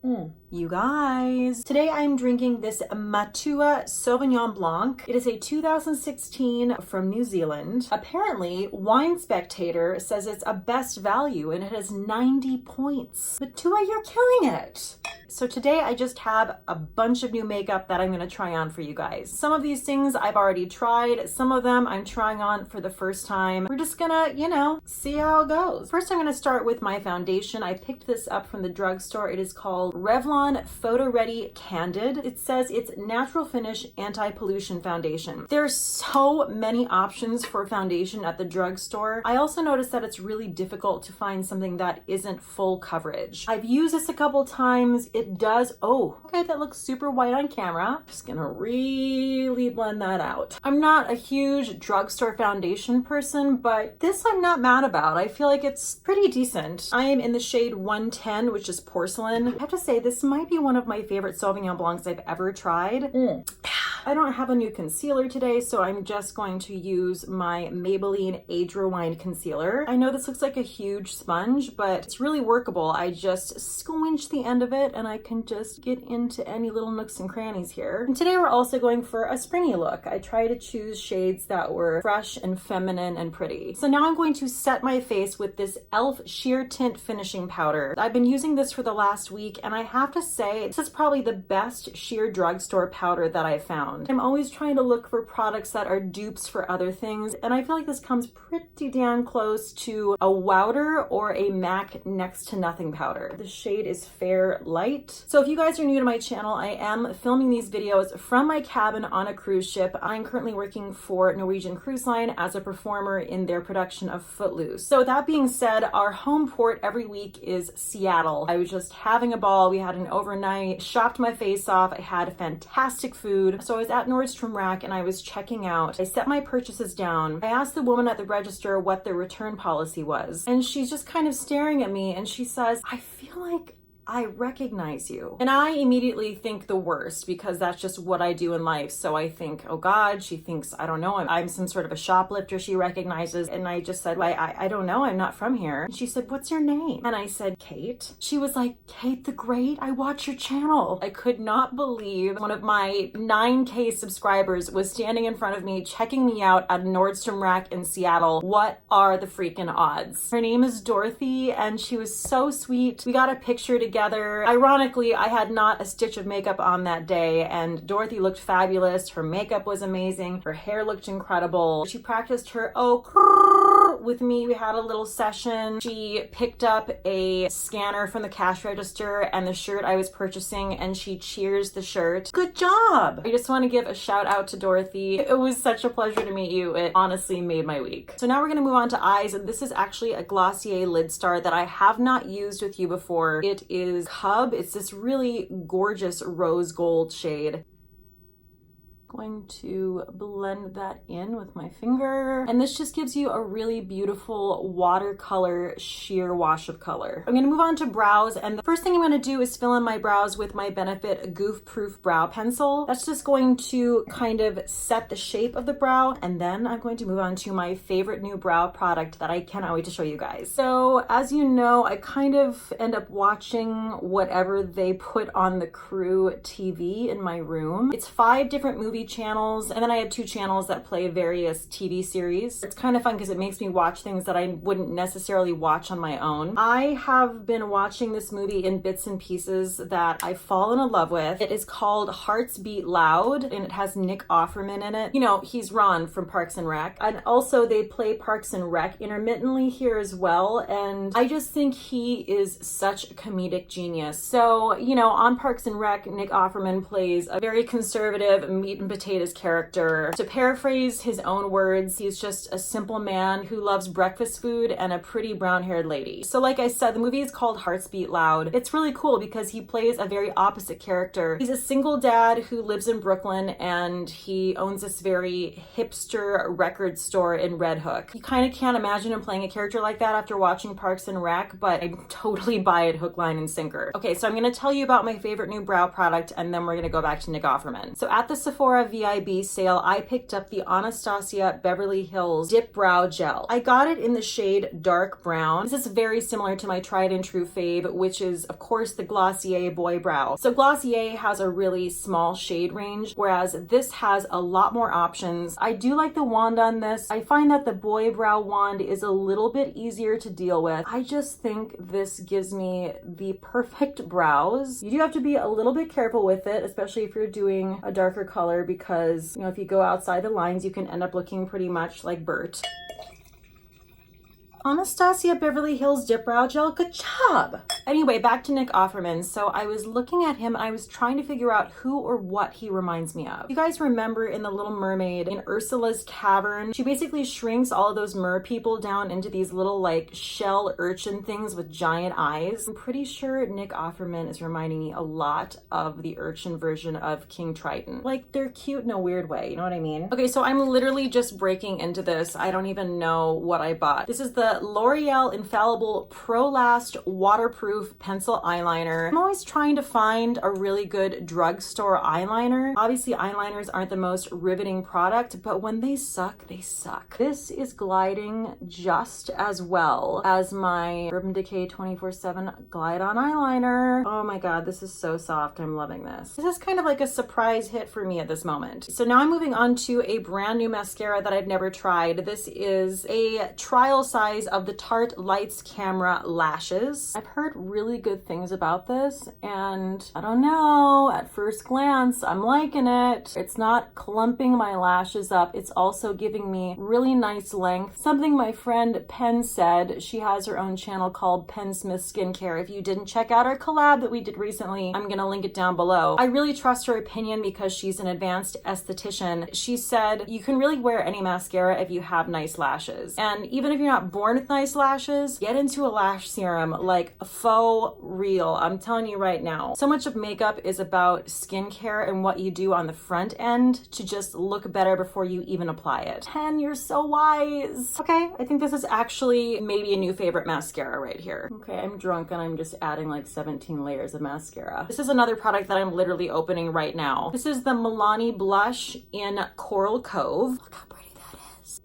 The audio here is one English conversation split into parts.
You guys, today I'm drinking this Matua Sauvignon Blanc. It is a 2016 from New Zealand. Apparently, Wine Spectator says it's a best value and it has 90 points. Matua, you're killing it. So today I just have a bunch of new makeup that I'm gonna try on for you guys. Some of these things I've already tried. Some of them I'm trying on for the first time. We're just gonna, see how it goes. First, I'm gonna start with my foundation. I picked this up from the drugstore. It is called Revlon Photo Ready Candid. It says it's natural finish anti-pollution foundation. There's so many options for foundation at the drugstore. I also noticed that it's really difficult to find something that isn't full coverage. I've used this a couple times. It does, okay, that looks super white on camera. Just gonna really blend that out. I'm not a huge drugstore foundation person, but this I'm not mad about. I feel like it's pretty decent. I am in the shade 110, which is porcelain. I have to say, this might be one of my favorite Sauvignon Blancs I've ever tried. I don't have a new concealer today, so I'm just going to use my Maybelline Age Rewind concealer. I know this looks like a huge sponge, but it's really workable. I just squinch the end of it and I can just get into any little nooks and crannies here. And today we're also going for a springy look. I try to choose shades that were fresh and feminine and pretty. So now I'm going to set my face with this e.l.f. Sheer Tint Finishing Powder. I've been using this for the last week, and I have to say, this is probably the best sheer drugstore powder that I've found. I'm always trying to look for products that are dupes for other things, and I feel like this comes pretty damn close to a Wowder or a MAC Next to Nothing powder. The shade is Fair Light. So if you guys are new to my channel, I am filming these videos from my cabin on a cruise ship. I'm currently working for Norwegian Cruise Line as a performer in their production of Footloose. So with that being said, our home port every week is Seattle. I was just having a ball. We had an overnight, shopped my face off. I had fantastic food. So I was at Nordstrom Rack and I was checking out. I set my purchases down. I asked the woman at the register what their return policy was, and she's just kind of staring at me and she says, "I feel like I recognize you." And I immediately think the worst because that's just what I do in life. So I think, oh God, she thinks, I don't know, I'm some sort of a shoplifter she recognizes. And I just said, I don't know, I'm not from here. And she said, "What's your name?" And I said, "Cate." She was like, "Cate the Great, I watch your channel." I could not believe one of my 9K subscribers was standing in front of me, checking me out at Nordstrom Rack in Seattle. What are the freaking odds? Her name is Dorothy and she was so sweet. We got a picture together. Ironically, I had not a stitch of makeup on that day and Dorothy looked fabulous. Her makeup was amazing. Her hair looked incredible. She practiced her with me. We had a little session. She picked up a scanner from the cash register and the shirt I was purchasing and she cheers the shirt. Good job. I just want to give a shout out to Dorothy. It was such a pleasure to meet you. It honestly made my week. So now we're going to move on to eyes, and this is actually a Glossier Lid Star that I have not used with you before. It is Cub. It's this really gorgeous rose gold shade. Going to blend that in with my finger. And this just gives you a really beautiful watercolor sheer wash of color. I'm gonna move on to brows, and the first thing I'm gonna do is fill in my brows with my Benefit Goof Proof Brow Pencil. That's just going to kind of set the shape of the brow, and then I'm going to move on to my favorite new brow product that I cannot wait to show you guys. So as you know, I kind of end up watching whatever they put on the crew TV in my room. It's 5 different movie channels, and then I have 2 channels that play various TV series. It's kind of fun because it makes me watch things that I wouldn't necessarily watch on my own. I have been watching this movie in bits and pieces that I've fallen in love with. It is called Hearts Beat Loud, and it has Nick Offerman in it. You know, he's Ron from Parks and Rec. And also they play Parks and Rec intermittently here as well, and I just think he is such a comedic genius. So, you know, on Parks and Rec, Nick Offerman plays a very conservative meat and potatoes character. To paraphrase his own words, he's just a simple man who loves breakfast food and a pretty brown-haired lady. So like I said, the movie is called Hearts Beat Loud. It's really cool because he plays a very opposite character. He's a single dad who lives in Brooklyn and he owns this very hipster record store in Red Hook. You kind of can't imagine him playing a character like that after watching Parks and Rec, but I totally buy it hook, line, and sinker. Okay, so I'm gonna tell you about my favorite new brow product and then we're gonna go back to Nick Offerman. So at the Sephora Mascara VIB sale, I picked up the Anastasia Beverly Hills Dip Brow Gel. I got it in the shade Dark Brown. This is very similar to my tried and true fave, which is of course the Glossier Boy Brow. So Glossier has a really small shade range, whereas this has a lot more options. I do like the wand on this. I find that the Boy Brow wand is a little bit easier to deal with. I just think this gives me the perfect brows. You do have to be a little bit careful with it, especially if you're doing a darker color, because, you know, if you go outside the lines, you can end up looking pretty much like Bert. Anastasia Beverly Hills Dip Brow Gel, good job. Anyway, back to Nick Offerman. So I was looking at him and I was trying to figure out who or what he reminds me of. You guys remember in The Little Mermaid, in Ursula's cavern, she basically shrinks all of those mer people down into these little like shell urchin things with giant eyes. I'm pretty sure Nick Offerman is reminding me a lot of the urchin version of King Triton. Like, they're cute in a weird way, you know what I mean? Okay, so I'm literally just breaking into this. I don't even know what I bought. This is the L'Oreal Infallible Pro Last Waterproof Pencil Eyeliner. I'm always trying to find a really good drugstore eyeliner. Obviously, eyeliners aren't the most riveting product, but when they suck, they suck. This is gliding just as well as my Urban Decay 24/7 Glide On Eyeliner. Oh my god, this is so soft. I'm loving this. This is kind of like a surprise hit for me at this moment. So now I'm moving on to a brand new mascara that I've never tried. This is a trial size of the Tarte Lights Camera Lashes. I've heard really good things about this, and I don't know, at first glance, I'm liking it. It's not clumping my lashes up. It's also giving me really nice length. Something my friend Pen said. She has her own channel called Pen Smith Skincare. If you didn't check out our collab that we did recently, I'm gonna link it down below. I really trust her opinion because she's an advanced esthetician. She said you can really wear any mascara if you have nice lashes. And even if you're not born with nice lashes, get into a lash serum, like faux real. I'm telling you right now. So much of makeup is about skincare and what you do on the front end to just look better before you even apply it. Pen, you're so wise. Okay, I think this is actually maybe a new favorite mascara right here. Okay, I'm drunk and I'm just adding like 17 layers of mascara. This is another product that I'm literally opening right now. This is the Milani blush in Coral Cove. Look how pretty that is.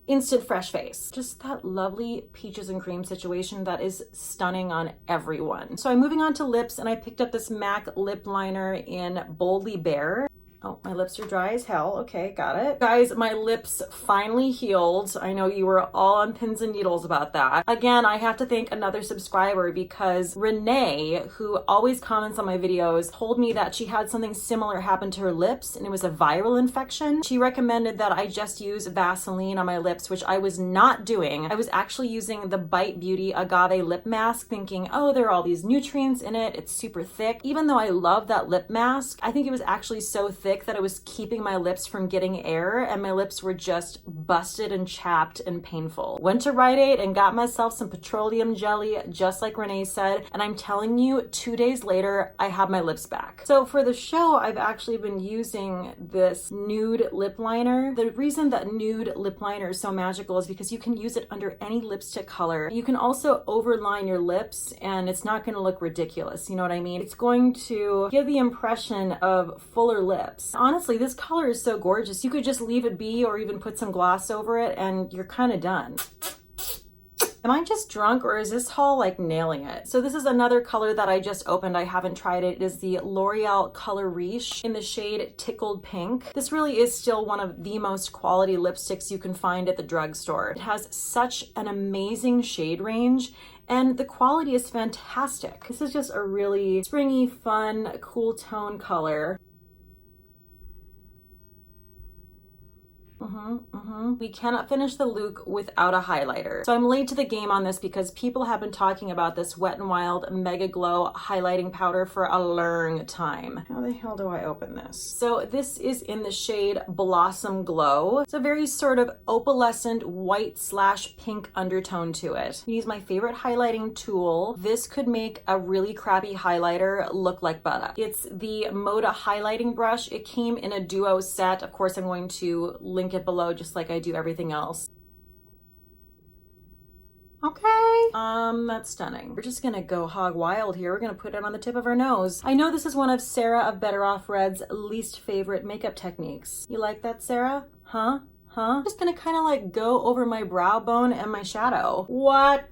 Instant fresh face. Just that lovely peaches and cream situation that is stunning on everyone. So I'm moving on to lips, and I picked up this MAC lip liner in Boldly Bare. Oh, my lips are dry as hell. Okay, got it. Guys, my lips finally healed. I know you were all on pins and needles about that. Again, I have to thank another subscriber because Renee, who always comments on my videos, told me that she had something similar happen to her lips and it was a viral infection. She recommended that I just use Vaseline on my lips, which I was not doing. I was actually using the Bite Beauty Agave Lip Mask thinking, oh, there are all these nutrients in it. It's super thick. Even though I love that lip mask, I think it was actually so thick that it was keeping my lips from getting air, and my lips were just busted and chapped and painful. Went to Rite Aid and got myself some petroleum jelly, just like Renee said, and I'm telling you, 2 days later, I have my lips back. So for the show, I've actually been using this nude lip liner. The reason that nude lip liner is so magical is because you can use it under any lipstick color. You can also overline your lips, and it's not going to look ridiculous, you know what I mean? It's going to give the impression of fuller lips. Honestly, this color is so gorgeous. You could just leave it be or even put some gloss over it and you're kind of done. Am I just drunk or is this haul like nailing it? So this is another color that I just opened. I haven't tried it. It is the L'Oreal Color Riche in the shade Tickled Pink. This really is still one of the most quality lipsticks you can find at the drugstore. It has such an amazing shade range and the quality is fantastic. This is just a really springy, fun, cool tone color. We cannot finish the look without a highlighter. So I'm late to the game on this because people have been talking about this Wet n Wild Mega Glow highlighting powder for a long time. How the hell do I open this? So this is in the shade Blossom Glow. It's a very sort of opalescent white / pink undertone to it. I use my favorite highlighting tool. This could make a really crappy highlighter look like butter. It's the Moda highlighting brush. It came in a duo set. Of course, I'm going to link it below just like I do everything else. Okay, That's stunning. We're just gonna go hog wild here. We're gonna put it on the tip of our nose. I know this is one of Sarah of Better Off Red's least favorite makeup techniques. You like that, Sarah? Huh? I'm just gonna kind of like go over my brow bone and my shadow. What?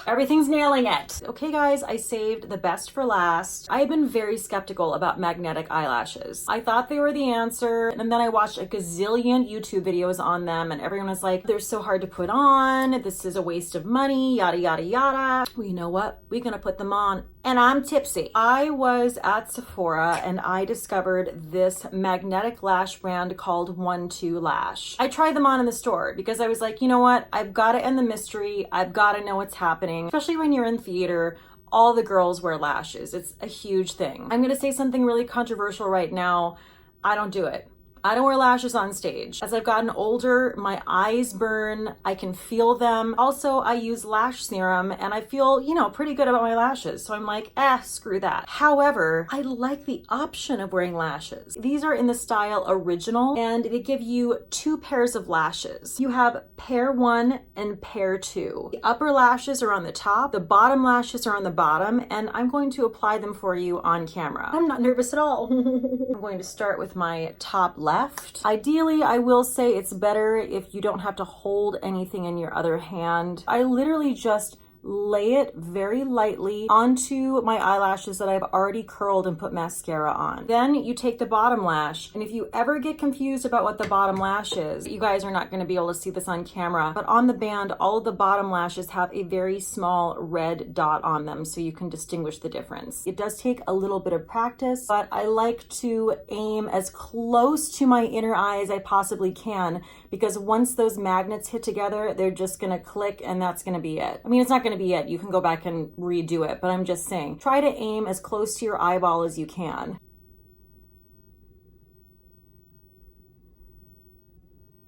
Everything's nailing it. Okay guys, I saved the best for last. I have been very skeptical about magnetic eyelashes. I thought they were the answer, and then I watched a gazillion YouTube videos on them, and everyone was like, they're so hard to put on, this is a waste of money, yada yada yada. Well, you know what? We're gonna put them on, and I'm tipsy. I was at Sephora and I discovered this magnetic lash brand called 1-2 Lash. I tried them on in the store because I was like, you know what? I've got to end the mystery. I've got to know what's happening, especially when you're in theater. All the girls wear lashes. It's a huge thing. I'm going to say something really controversial right now. I don't do it. I don't wear lashes on stage. As I've gotten older, my eyes burn. I can feel them. Also, I use lash serum and I feel, you know, pretty good about my lashes. So I'm like, screw that. However, I like the option of wearing lashes. These are in the style Original and they give you 2 pairs of lashes. You have pair 1 and pair 2. The upper lashes are on the top, the bottom lashes are on the bottom, and I'm going to apply them for you on camera. I'm not nervous at all. I'm going to start with my top left. Ideally, I will say it's better if you don't have to hold anything in your other hand. I literally just lay it very lightly onto my eyelashes that I've already curled and put mascara on. Then you take the bottom lash, and if you ever get confused about what the bottom lash is, you guys are not going to be able to see this on camera, but on the band, all of the bottom lashes have a very small red dot on them so you can distinguish the difference. It does take a little bit of practice, but I like to aim as close to my inner eye as I possibly can, because once those magnets hit together, they're just going to click and that's going to be it. I mean, it's not going to be it. You can go back and redo it, but I'm just saying, try to aim as close to your eyeball as you can.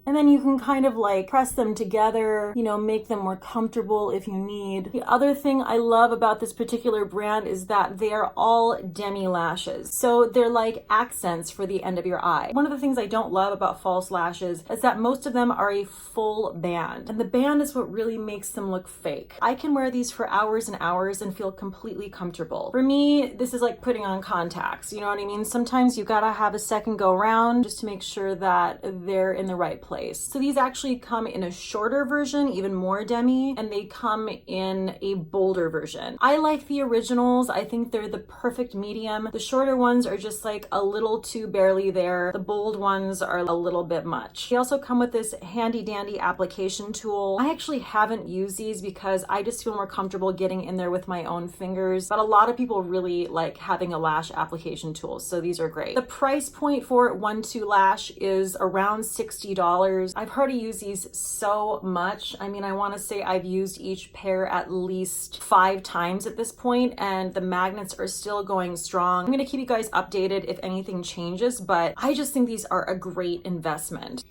And then you can kind of like press them together, you know, make them more comfortable if you need. The other thing I love about this particular brand is that they are all demi lashes. So they're like accents for the end of your eye. One of the things I don't love about false lashes is that most of them are a full band. And the band is what really makes them look fake. I can wear these for hours and hours and feel completely comfortable. For me, this is like putting on contacts. You know what I mean? Sometimes you gotta have a second go round just to make sure that they're in the right place. So these actually come in a shorter version, even more demi, and they come in a bolder version. I like the originals. I think they're the perfect medium. The shorter ones are just like a little too barely there. The bold ones are a little bit much. They also come with this handy dandy application tool. I actually haven't used these because I just feel more comfortable getting in there with my own fingers, but a lot of people really like having a lash application tool, so these are great. The price point for 1-2 Lash is around $60. I've heard you use these so much. I mean, I want to say I've used each pair at least 5 times at this point, and the magnets are still going strong. I'm going to keep you guys updated if anything changes, but I just think these are a great investment.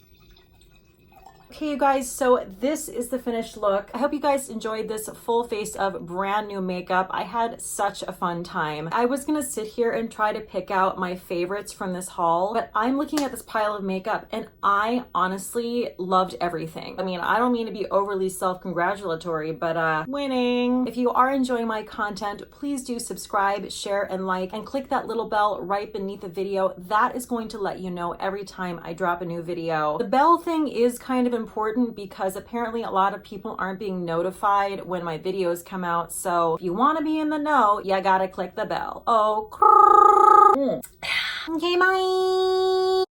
Okay, you guys, so this is the finished look. I hope you guys enjoyed this full face of brand new makeup. I had such a fun time. I was gonna sit here and try to pick out my favorites from this haul, but I'm looking at this pile of makeup and I honestly loved everything. I mean, I don't mean to be overly self-congratulatory, but winning. If you are enjoying my content, please do subscribe, share, and like, and click that little bell right beneath the video. That is going to let you know every time I drop a new video. The bell thing is kind of important because apparently a lot of people aren't being notified when my videos come out. So if you want to be in the know, you gotta click the bell. Oh, okay, bye.